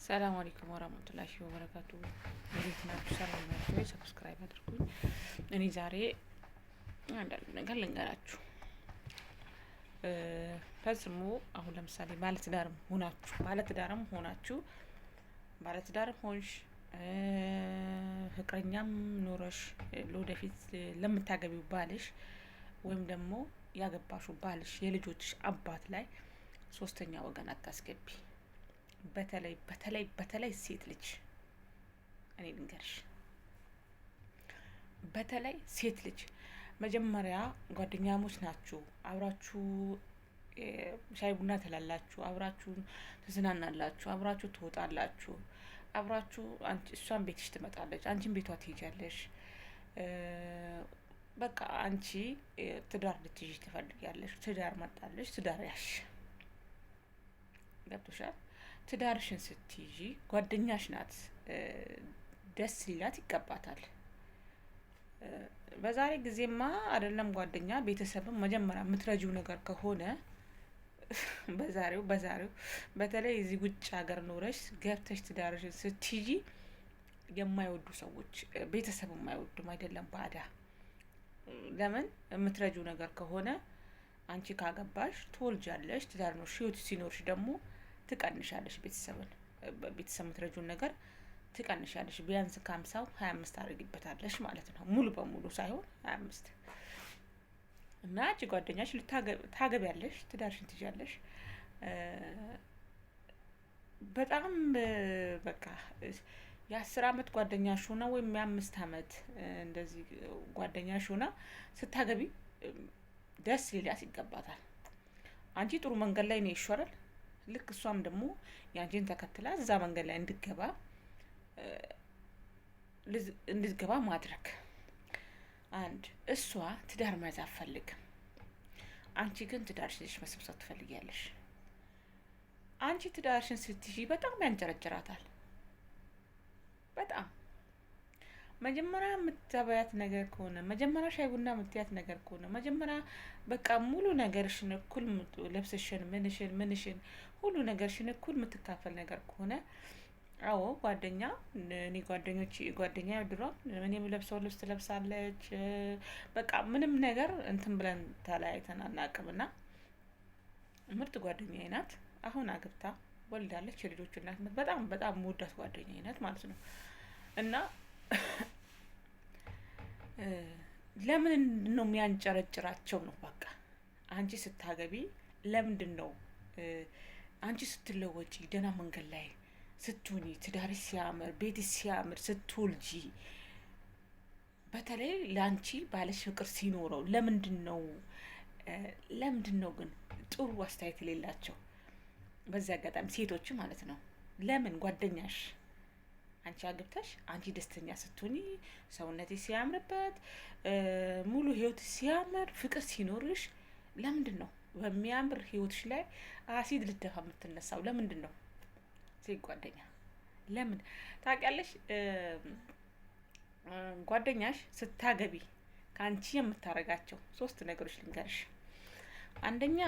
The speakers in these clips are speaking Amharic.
ሰላም አለይኩም ወራህመቱላሂ ወበረካቱ። እንዴት ናችሁ? ሰላም ናችሁ ወይ? ሰብስክራይብ አድርጉኝ። እኔ ዛሬ አንዳንድ ነገር ልንገራችሁ። ፈጽሞ አሁን ለምሳሌ ባለትዳርም ሆንሽ ፍቅረኛም ኖረሽ ለወደፊት ለምታገቢው ባልሽ ወይም ደግሞ ያገባሹ ባልሽ የልጆችሽ አባት ላይ ሶስተኛ ወገን አታስገቢ። በተለይ ሴት ልጅ እኔ ልንገርሽ፣ በተለይ ሴት ልጅ መጀመሪያ ጓደኛሞች ናችሁ፣ አብራችሁ ሻይ ቡና ትላላችሁ፣ አብራችሁ ትዝናናላችሁ፣ አብራችሁ ትወጣላችሁ፣ አብራችሁ እሷን ቤትሽ ትመጣለች፣ አንቺን ቤቷ ትሄጃለሽ። በቃ አንቺ ትዳር ልትይዥ ትፈልጊያለሽ፣ ትዳር መጣለሽ፣ ትዳር ያሽ ገብቶሻል። ትዳርሽን ስትይዢ ጓደኛሽ ናት፣ ደስ ሊላት ይገባታል። በዛሬ ጊዜማ አይደለም ጓደኛ ቤተሰብም መጀመሪያ የምትረጂው ነገር ከሆነ በዛሬው በተለይ እዚህ ውጭ ሀገር ኖረሽ ገብተሽ ትዳርሽን ስትይዢ የማይወዱ ሰዎች ቤተሰብ የማይወዱም አይደለም ባዳ። ለምን የምትረጂው ነገር ከሆነ አንቺ ካገባሽ ትወልጃለሽ፣ ትዳር ነው ህይወት ሲኖርሽ ደግሞ ትቀንሻለሽ። ቤተሰብ የምትረጂውን ነገር ትቀንሻለሽ። ቢያንስ ከ50 25 ታደርጊበታለሽ ማለት ነው። ሙሉ በሙሉ ሳይሆን 25 እና አንቺ ጓደኛሽ ታገቢያለሽ፣ ትዳርሽን ትይዣለሽ። በጣም በቃ የ10 አመት ጓደኛሽ ሆና ወይም የ5 አመት እንደዚህ ጓደኛሽ ሆና ስታገቢ ደስ ሊላት ይገባታል። አንቺ ጥሩ መንገድ ላይ ነው ይሻላል። ልክ እሷም ደግሞ ያንቺን ተከትላ እዛ መንገድ ላይ እንድትገባ ማድረግ። አንድ እሷ ትዳር መያዝ አትፈልግም፣ አንቺ ግን ትዳርሽን ይዘሽ መሰብሰብ ትፈልጊያለሽ። አንቺ ትዳርሽን ስትይዢ በጣም ያንጨረጭራታል። በጣም መጀመሪያ የምታበያት ነገር ከሆነ መጀመሪያ ሻይ ቡና የምትያት ነገር ከሆነ መጀመሪያ በቃ ሙሉ ነገርሽን እኩል ልብስሽን ምንሽን ሁሉ ነገርሽን እኩል የምትካፈል ነገር ከሆነ አዎ ጓደኛ እኔ ጓደኛ ድሮ እኔ የምለብሰው ልብስ ትለብሳለች። በቃ ምንም ነገር እንትን ብለን ተለያይተን አናውቅምና ምርጥ ጓደኛዬ ናት። አሁን አግብታ ወልዳለች፣ የልጆች እናት ናት። በጣም የምወዳት ጓደኛዬ ናት ማለት ነው። እና ለምን ነው የሚያንጨረጭራቸው ነው በቃ። አንቺ ስታገቢ ለምንድን ነው አንቺ ስትለወጪ ደህና መንገድ ላይ ስትሆኚ ትዳርሽ ሲያምር ቤትሽ ሲያምር ስትወልጂ በተለይ ለአንቺ ባለሽ ፍቅር ሲኖረው ለምንድን ነው ግን ጥሩ አስተያየት የሌላቸው? በዚህ አጋጣሚ ሴቶች ማለት ነው። ለምን ጓደኛሽ አንቺ አግብተሽ አንቺ ደስተኛ ስትሆኚ ሰውነቴ ሲያምርበት ሙሉ ህይወት ሲያምር ፍቅር ሲኖርሽ ለምንድን ነው በሚያምር ህይወትሽ ላይ አሲድ ልትደፋ የምትነሳው? ለምንድን ነው? ሴት ጓደኛ ለምን ታውቂያለሽ? ጓደኛሽ ስታገቢ ከአንቺ የምታረጋቸው 3 ነገሮች ልንገርሽ። አንደኛ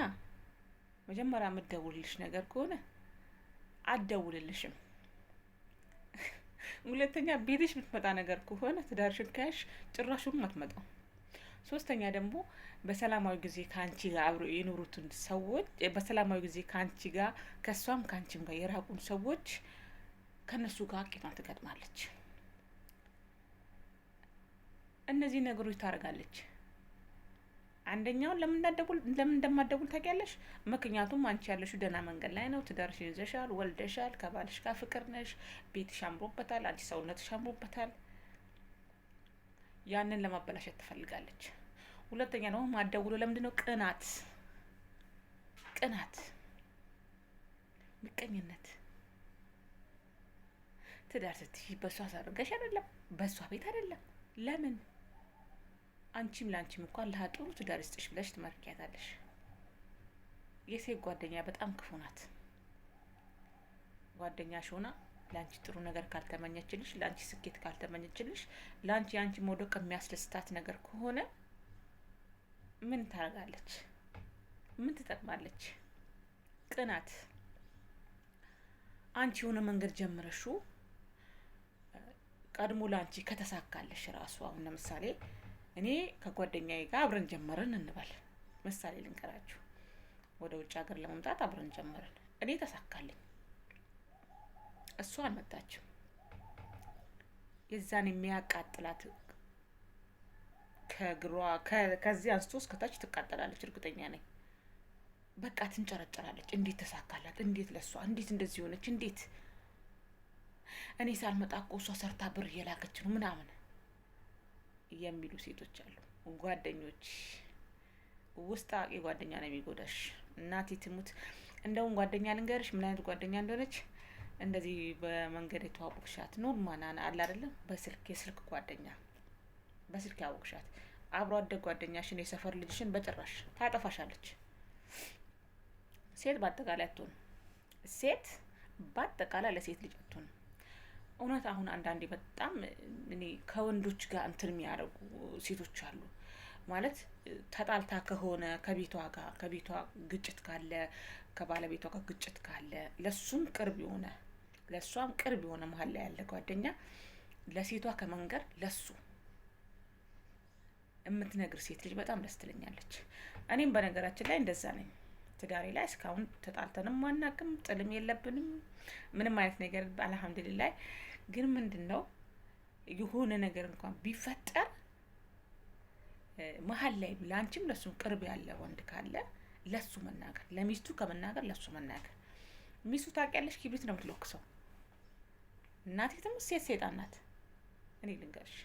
መጀመሪያ የምትደውልልሽ ነገር ከሆነ አትደውልልሽም። ሁለተኛ ቤትሽ የምትመጣ ነገር ከሆነ ትዳርሽን ከያሽ ጭራሹም አትመጣም። ሶስተኛ ደግሞ በሰላማዊ ጊዜ ከአንቺ ጋር አብሮ የኖሩትን ሰዎች በሰላማዊ ጊዜ ከአንቺ ጋር ከሷም ከአንቺም ጋር የራቁን ሰዎች ከነሱ ጋር ቂጧን ትገጥማለች። እነዚህ ነገሮች ታደርጋለች። አንደኛውን ለምን እንደማትደውል ታውቂያለሽ? ምክንያቱም አንቺ ያለሽው ደህና መንገድ ላይ ነው። ትዳርሽን ይዘሻል፣ ወልደሻል፣ ከባልሽ ጋር ፍቅር ነሽ፣ ቤትሽ አምሮበታል፣ አንቺ ሰውነትሽ አምሮበታል። ያንን ለማበላሸት ትፈልጋለች። ሁለተኛ ደግሞ ማትደውለው ለምንድን ነው? ቅናት፣ ምቀኝነት። ትዳር ስትይ በሷ አሳርገሽ አይደለም፣ በሷ ቤት አይደለም። ለምን? አንቺም ለአንቺም እንኳን ለጥሩ ትዳር ይስጥሽ ብለሽ ትመርቂያታለሽ። የሴት ጓደኛ በጣም ክፉ ናት። ጓደኛሽ ሆና ለአንቺ ጥሩ ነገር ካልተመኘችልሽ፣ ለአንቺ ስኬት ካልተመኘችልሽ፣ ለአንቺ የአንቺ መውደቅ የሚያስደስታት ነገር ከሆነ ምን ታደርጋለች? ምን ትጠቅማለች? ቅናት። አንቺ የሆነ መንገድ ጀምረሹ ቀድሞ ላንቺ ከተሳካለሽ ራሱ አሁን ለምሳሌ እኔ ከጓደኛዬ ጋር አብረን ጀመርን እንበል። ምሳሌ ልንገራችሁ። ወደ ውጭ ሀገር ለመምጣት አብረን ጀመርን። እኔ ተሳካልኝ፣ እሷ አልመጣችም። የዛን የሚያቃጥላት ከግሯ ከዚህ አንስቶ እስከታች ትቃጠላለች፣ እርግጠኛ ነኝ። በቃ ትንጨረጨራለች። እንዴት ተሳካላት? እንዴት ለሷ እንዴት እንደዚህ ሆነች? እንዴት እኔ ሳልመጣ እኮ እሷ ሰርታ ብር እየላከች ነው ምናምን የሚሉ ሴቶች አሉ። ጓደኞች ውስጥ አዋቂ ጓደኛ ነው የሚጎዳሽ። እናቴ ትሙት። እንደውም ጓደኛ ልንገርሽ ምን አይነት ጓደኛ እንደሆነች። እንደዚህ በመንገድ የተዋወቅሻት ኖርማል አለ አይደለም፣ የስልክ ጓደኛ፣ በስልክ ያወቅሻት አብሮ አደግ ጓደኛሽን፣ የሰፈር ልጅሽን በጭራሽ ታጠፋሻለች። ሴት በአጠቃላይ አትሆንም። ሴት በአጠቃላይ ለሴት ልጅ አትሆንም። እውነት አሁን አንዳንዴ በጣም እኔ ከወንዶች ጋር እንትን የሚያደርጉ ሴቶች አሉ። ማለት ተጣልታ ከሆነ ከቤቷ ግጭት ካለ፣ ከባለቤቷ ጋር ግጭት ካለ ለሱም ቅርብ የሆነ ለሷም ቅርብ የሆነ መሀል ላይ ያለ ጓደኛ ለሴቷ ከመንገር ለሱ የምትነግር ሴት ልጅ በጣም ደስ ትለኛለች። እኔም በነገራችን ላይ እንደዛ ነኝ። ትዳሬ ላይ እስካሁን ተጣልተንም አናውቅም፣ ጥልም የለብንም፣ ምንም አይነት ነገር አልሐምዱሊላህ። ግን ምንድነው የሆነ ነገር እንኳን ቢፈጠር መሀል ላይ ላንቺም ለሱም ቅርብ ያለ ወንድ ካለ ለሱ መናገር፣ ለሚስቱ ከመናገር ለሱ መናገር። ሚስቱ ታውቂያለሽ ኪብሪት ነው የምትለኩሰው። እናቴ ትሙት ሴት ሰይጣን ናት። እኔ ልንገርሽ፣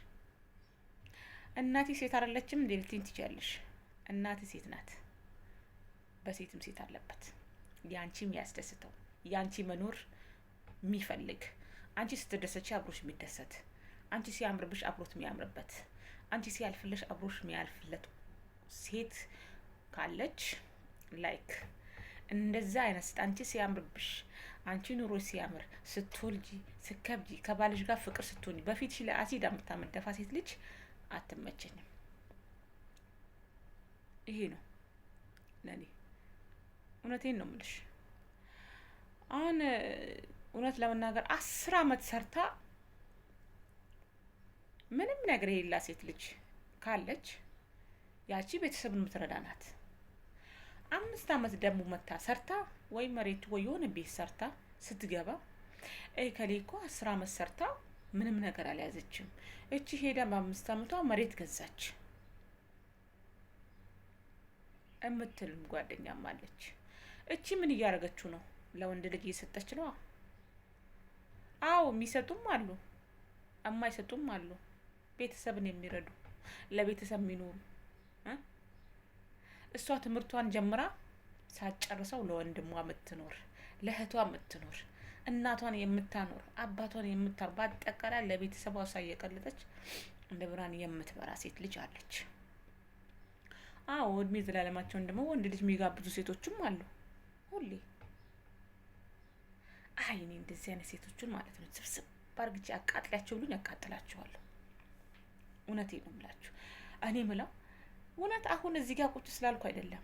እናቴ ሴት አይደለችም እንዴ ልትይኝ ትችያለሽ። እናቴ ሴት ናት። በሴትም ሴት አለበት። ያንቺ የሚያስደስተው ያንቺ መኖር የሚፈልግ፣ አንቺ ስትደሰች አብሮሽ የሚደሰት፣ አንቺ ሲያምርብሽ አብሮት የሚያምርበት፣ አንቺ ሲያልፍልሽ አብሮሽ የሚያልፍለት ሴት ካለች ላይክ እንደዛ አይነት አንቺ ሲያምርብሽ፣ አንቺ ኑሮ ሲያምር፣ ስትወልጂ፣ ስትከብጂ፣ ከባልሽ ጋር ፍቅር ስትሆኒ በፊትሽ ላይ አሲድ የምታመደፋ ሴት ልጅ አትመቸኝም። ይሄ ነው ለኔ። እውነቴን ነው የምልሽ። አሁን እውነት ለመናገር 10 አመት ሰርታ ምንም ነገር የሌላ ሴት ልጅ ካለች ያቺ ቤተሰብን የምትረዳ ናት። 5 አመት ደግሞ መታ ሰርታ ወይ መሬት ወይ የሆነ ቤት ሰርታ ስትገባ ከሌ እኮ 10 አመት ሰርታ ምንም ነገር አልያዘችም፣ እቺ ሄዳ በ5 አመቷ መሬት ገዛች እምትልም ጓደኛም አለች። እቺ ምን እያደረገችው ነው? ለወንድ ልጅ እየሰጠች ነው። አዎ የሚሰጡም አሉ፣ የማይሰጡም አሉ። ቤተሰብን የሚረዱ ለቤተሰብ የሚኖሩ እሷ ትምህርቷን ጀምራ ሳትጨርሰው ለወንድሟ የምትኖር፣ ለእህቷ የምትኖር፣ እናቷን የምታኖር፣ አባቷን የምታር፣ በአጠቃላይ ለቤተሰቧ ሳየቀለጠች እንደ ብርሃን የምትበራ ሴት ልጅ አለች። አዎ እድሜ ዘላለማቸውን ደግሞ ወንድ ልጅ የሚጋብዙ ሴቶችም አሉ። ሁሌ እኔ እንደዚህ አይነት ሴቶችን ማለት ነው ስብስብ ባርግቼ አቃጥላቸው ብሉኝ አቃጥላቸዋለሁ። እውነቴን ነው የምላችሁ። እኔ ምለው እውነት አሁን እዚህ ጋር ቁጭ ስላልኩ አይደለም።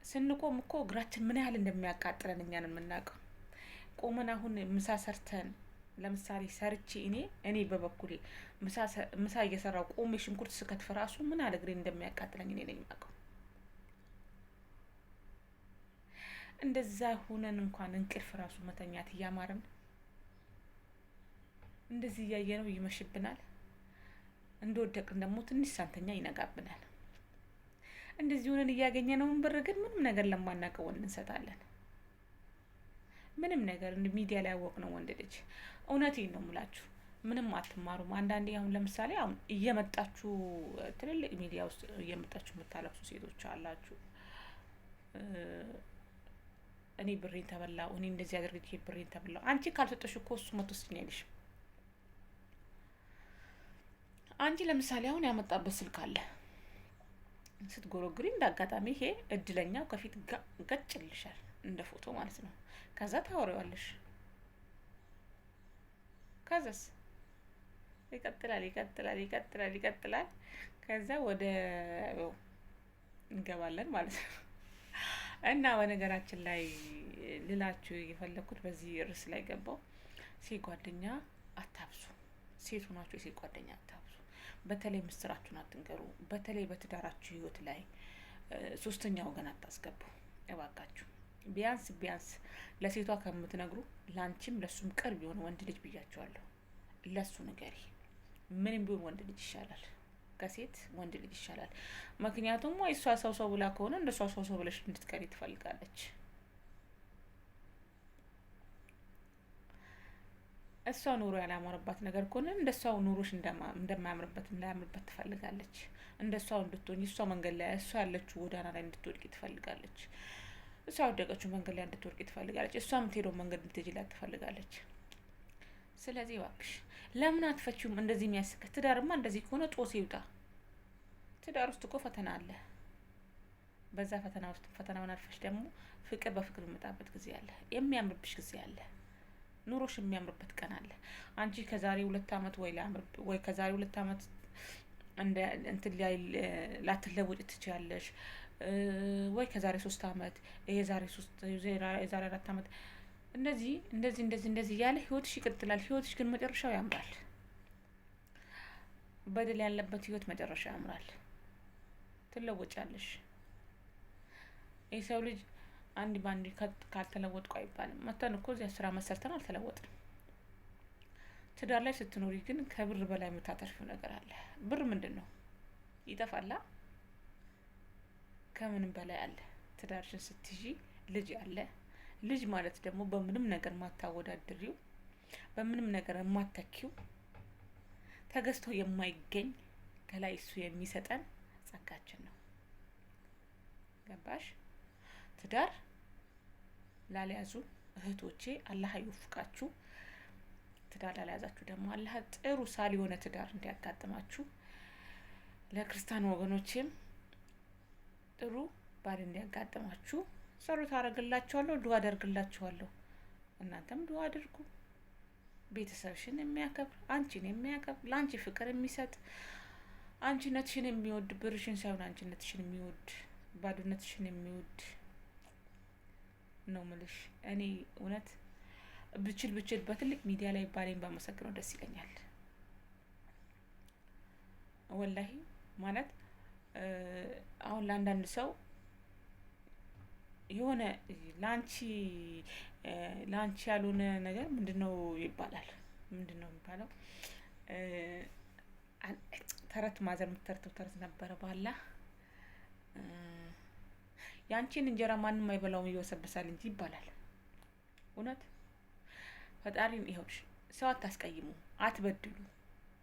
ስንቆም እኮ እግራችን ምን ያህል እንደሚያቃጥለን እኛ ነን የምናውቀው። ቆመን አሁን ምሳ ሰርተን ለምሳሌ ሰርቼ እኔ በበኩሌ ምሳ እየሰራው ቆሜ ሽንኩርት ስከትፍ ራሱ ምን ያህል እግሬን እንደሚያቃጥለኝ እኔ ነኝ የማውቀው። እንደዛ ሆነን እንኳን እንቅልፍ ራሱ መተኛት እያማረን እንደዚህ እያየነው ይመሽብናል። እንደወደቅን ደግሞ ትንሽ ሳንተኛ ይነጋብናል። እንደዚህ ሆነን እያገኘነውን ብር ግን ምንም ነገር ለማናውቀው ወንድ እንሰጣለን። ምንም ነገር ሚዲያ ላይ ያወቅነው ወንድ ልጅ። እውነቴን ነው የምላችሁ፣ ምንም አትማሩም። አንዳንዴ አሁን ለምሳሌ አሁን እየመጣችሁ ትልልቅ ሚዲያ ውስጥ እየመጣችሁ የምታለቅሱ ሴቶች አላችሁ። እኔ ብሬን ተበላው፣ እኔ እንደዚህ አድርጌ ብሬን ተበላው። አንቺ ካልሰጠሽ እኮ እሱ መቶ ስኛለሽ። አንቺ ለምሳሌ አሁን ያመጣበት ስልክ አለ፣ ስትጎረግሪ እንዳጋጣሚ ይሄ እድለኛው ከፊት ገጭልሻል፣ እንደ ፎቶ ማለት ነው። ከዛ ታወሪዋለሽ። ከዛስ ይቀጥላል። ከዛ ወደ እንገባለን ማለት ነው። እና በነገራችን ላይ ልላችሁ የፈለኩት በዚህ ርዕስ ላይ ገባው ሴት ጓደኛ አታብዙ። ሴት ሆናችሁ የሴት ጓደኛ አታብዙ። በተለይ ምስራችሁን አትንገሩ። በተለይ በትዳራችሁ ህይወት ላይ ሶስተኛ ወገን አታስገቡ እባካችሁ። ቢያንስ ለሴቷ ከምትነግሩ ለአንቺም ለሱም ቅርብ የሆነ ወንድ ልጅ ብያቸዋለሁ። ለሱ ንገሪ። ምንም ቢሆን ወንድ ልጅ ይሻላል ከሴት ወንድ ልጅ ይሻላል። ምክንያቱም ወይ እሷ ሰው ብላ ከሆነ እንደሷ ሰው ብለሽ እንድትቀሪ ትፈልጋለች። እሷ ኑሮ ያላማረባት ነገር ከሆነ እንደሷው ኑሮሽ እንዳያምርበት ትፈልጋለች። እንደሷው እንድትሆኝ እሷ መንገድ ላይ እሷ ያለችው ጎዳና ላይ እንድትወድቂ ትፈልጋለች። እሷ ወደቀችው መንገድ ላይ እንድትወድቂ ትፈልጋለች። እሷ የምትሄደው መንገድ እንድትሄጂላት ትፈልጋለች። ስለዚህ እባክሽ ለምን አትፈቺውም? እንደዚህ የሚያስከ ትዳርማ እንደዚህ ከሆነ ጦስ ይውጣ። ትዳር ውስጥ እኮ ፈተና አለ። በዛ ፈተና ውስጥ ፈተናውን አልፈሽ ደግሞ ፍቅር በፍቅር የሚመጣበት ጊዜ አለ። የሚያምርብሽ ጊዜ አለ። ኑሮሽ የሚያምርበት ቀን አለ። አንቺ ከዛሬ 2 አመት ወይ ከዛሬ 2 አመት እንትን ላይ ላትለውጥ ትችያለሽ። ወይ ከዛሬ 3 አመት የዛሬ 4 አመት እንደዚህ እያለ ህይወትሽ ይቀጥላል። ህይወትሽ ግን መጨረሻው ያምራል። በደል ያለበት ህይወት መጨረሻ ያምራል። ትለወጫለሽ። የሰው ልጅ አንድ ባንድ ካልተለወጥኩ አይባልም። መተን እኮ እዚያ ስራ መሰርተን አልተለወጥንም። ትዳር ላይ ስትኖሪ ግን ከብር በላይ የምታተርፊው ነገር አለ። ብር ምንድን ነው? ይጠፋላ። ከምንም በላይ አለ። ትዳርሽን ስትይዢ ልጅ አለ። ልጅ ማለት ደግሞ በምንም ነገር ማታወዳድሪው፣ በምንም ነገር የማተኪው፣ ተገዝቶ የማይገኝ ከላይ እሱ የሚሰጠን ጸጋችን ነው። ገባሽ? ትዳር ላልያዙ እህቶቼ አላህ ይወፍቃችሁ። ትዳር ላልያዛችሁ ደግሞ አላህ ጥሩ ሳል የሆነ ትዳር እንዲያጋጥማችሁ፣ ለክርስቲያን ወገኖቼም ጥሩ ባል እንዲያጋጥማችሁ ጸሎት አደርግላችኋለሁ፣ ዱዓ አደርግላችኋለሁ። እናንተም ዱዓ አድርጉ። ቤተሰብሽን የሚያከብር አንቺን የሚያከብር ለአንቺ ፍቅር የሚሰጥ አንቺነትሽን የሚወድ ብርሽን ሳይሆን አንቺነትሽን የሚወድ ባዶነትሽን የሚወድ ነው ምልሽ። እኔ እውነት ብችል በትልቅ ሚዲያ ላይ ባሌን ባመሰግነው ደስ ይለኛል። ወላሂ ማለት አሁን ለአንዳንድ ሰው የሆነ ላንቺ ያልሆነ ነገር ምንድነው ይባላል? ምንድነው የሚባለው? ተረት ማዘር የምትተርተው ተረት ነበረ። ባላ ያንቺን እንጀራ ማንም አይበላውም ይወሰብሳል እንጂ ይባላል። እውነት ፈጣሪን ይኸውልሽ፣ ሰው አታስቀይሙ፣ አትበድሉ።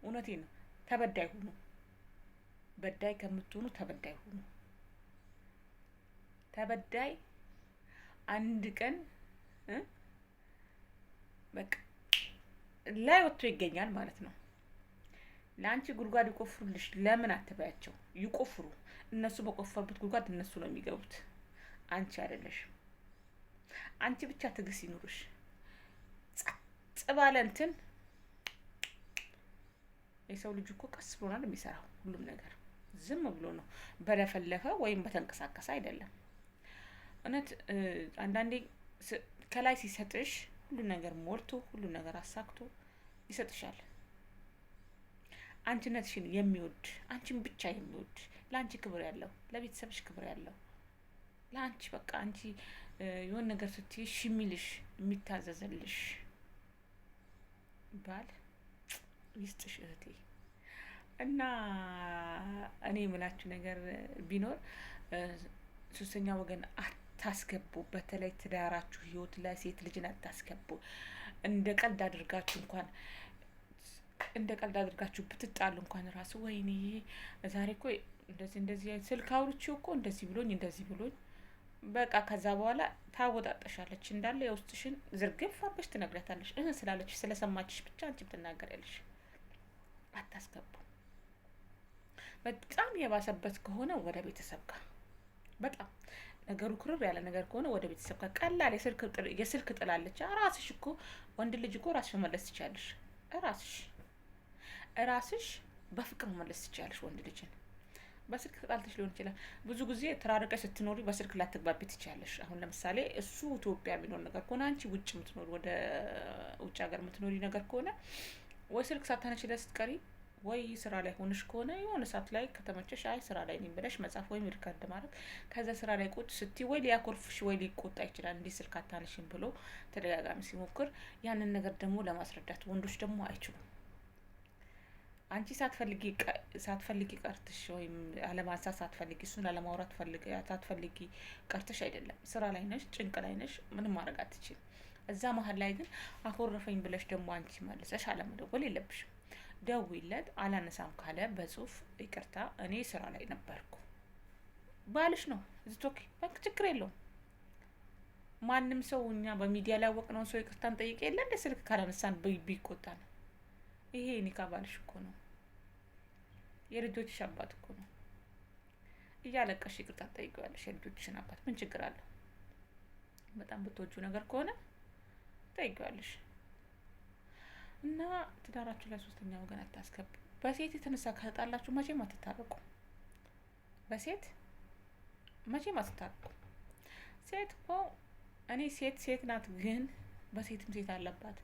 እውነቴን ነው። ተበዳይ ሁኑ። በዳይ ከምትሆኑ ተበዳይ ሁኑ። ተበዳይ አንድ ቀን በቃ ላይ ወጥቶ ይገኛል ማለት ነው። ለአንቺ ጉድጓድ ይቆፍሩልሽ፣ ለምን አትበያቸው? ይቆፍሩ። እነሱ በቆፈሩበት ጉድጓድ እነሱ ነው የሚገቡት፣ አንቺ አይደለሽም። አንቺ ብቻ ትዕግስት ይኑርሽ። ጸጥ ባለ እንትን የሰው ልጅ እኮ ቀስ ብሎናል የሚሰራው ሁሉም ነገር ዝም ብሎ ነው፣ በለፈለፈ ወይም በተንቀሳቀሰ አይደለም። እውነት አንዳንዴ ከላይ ሲሰጥሽ ሁሉ ነገር ሞልቶ ሁሉ ነገር አሳክቶ ይሰጥሻል። አንቺነትሽን የሚወድ አንቺን ብቻ የሚወድ ለአንቺ ክብር ያለው ለቤተሰብሽ ክብር ያለው ለአንቺ በቃ አንቺ የሆነ ነገር ስትይ እሺ የሚልሽ የሚታዘዝልሽ ባል ይስጥሽ እህቴ። እና እኔ የምላችሁ ነገር ቢኖር ሶስተኛ ወገን አታስገቡ። በተለይ ትዳራችሁ ህይወት ላይ ሴት ልጅን አታስገቡ። እንደ ቀልድ አድርጋችሁ ብትጣሉ እንኳን ራሱ ወይኔ ዛሬ እኮ እንደዚህ ስልክ አውርቼው እኮ እንደዚህ ብሎኝ በቃ ከዛ በኋላ ታወጣጣሻለች እንዳለ የውስጥሽን ዝርግፍ አርገሽ ትነግሪያታለሽ። ስላለች ስለሰማችሽ ብቻ አንቺም ትናገሪያለሽ። አታስገቡ። በጣም የባሰበት ከሆነ ወደ ቤተሰብ ጋር፣ በጣም ነገሩ ክርር ያለ ነገር ከሆነ ወደ ቤተሰብ ጋር። ቀላል የስልክ ጥላለች። ራስሽ እኮ ወንድ ልጅ እኮ ራስሽ መመለስ ትችያለሽ። ራስሽ በፍቅር መመለስ ትችያለሽ ወንድ ልጅን። በስልክ ተጣልተሽ ሊሆን ይችላል። ብዙ ጊዜ ተራርቀሽ ስትኖሪ በስልክ ላትግባቢ ትችያለሽ። አሁን ለምሳሌ እሱ ኢትዮጵያ የሚኖር ነገር ከሆነ አንቺ ውጭ የምትኖሪ ወደ ውጭ ሀገር የምትኖሪ ነገር ከሆነ ወይ ስልክ ሳታነሺለት ስትቀሪ ወይ ስራ ላይ ሆንሽ ከሆነ የሆነ ሰዓት ላይ ከተመቸሽ አይ ስራ ላይ ነኝ ብለሽ መጻፍ ወይም ሪከርድ ማድረግ፣ ከዛ ስራ ላይ ቁጭ ስትይ ወይ ሊያኮርፍሽ ወይ ሊቆጣ ይችላል። እንዲህ ስልክ አታነሺም ብሎ ተደጋጋሚ ሲሞክር ያንን ነገር ደግሞ ለማስረዳት ወንዶች ደግሞ አይችሉም። አንቺ ሳትፈልጊ ቀርተሽ ወይም አለማንሳት ሳትፈልጊ እሱን አለማውራት ሳትፈልጊ ቀርተሽ አይደለም። ስራ ላይ ነሽ፣ ጭንቅ ላይ ነሽ፣ ምንም ማድረግ አትችልም። እዛ መሀል ላይ ግን አኮረፈኝ ብለሽ ደግሞ አንቺ መልሰሽ አለመደወል የለብሽም። ደውይለት። አላነሳም ካለ በጽሁፍ ይቅርታ እኔ ስራ ላይ ነበርኩ ባልሽ ነው። ዝቶክ በቃ ችግር የለውም። ማንም ሰው እኛ በሚዲያ ላይ ያወቅነውን ሰው ይቅርታን ጠይቅ የለ እንደ ስልክ ካላነሳን ቢቆጣ ነው። ይሄ ኒካ ባልሽ እኮ ነው፣ የልጆችሽ አባት እኮ ነው። እያለቀሽ ይቅርታ ትጠይቂዋለሽ የልጆችሽን አባት። ምን ችግር አለው? በጣም ብትወጁ ነገር ከሆነ ትጠይቂዋለሽ። እና ትዳራችሁ ላይ ሶስተኛ ወገን አታስገቡ። በሴት የተነሳ ከተጣላችሁ መቼም አትታረቁ። በሴት መቼም አትታረቁ። ሴት እኮ እኔ ሴት ናት፣ ግን በሴትም ሴት አለባት።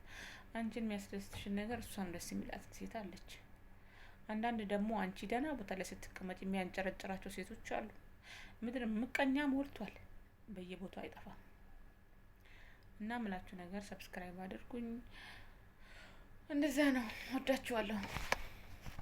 አንቺን የሚያስደስትሽን ነገር እሷን ደስ የሚላት ሴት አለች። አንዳንድ ደግሞ አንቺ ደህና ቦታ ላይ ስትቀመጥ የሚያንጨረጭራቸው ሴቶች አሉ። ምድር ምቀኛ ሞልቷል፣ በየቦታው አይጠፋም። እና ምላችሁ ነገር ሰብስክራይብ አድርጉኝ። እንደዛ ነው። ወዳችኋለሁ።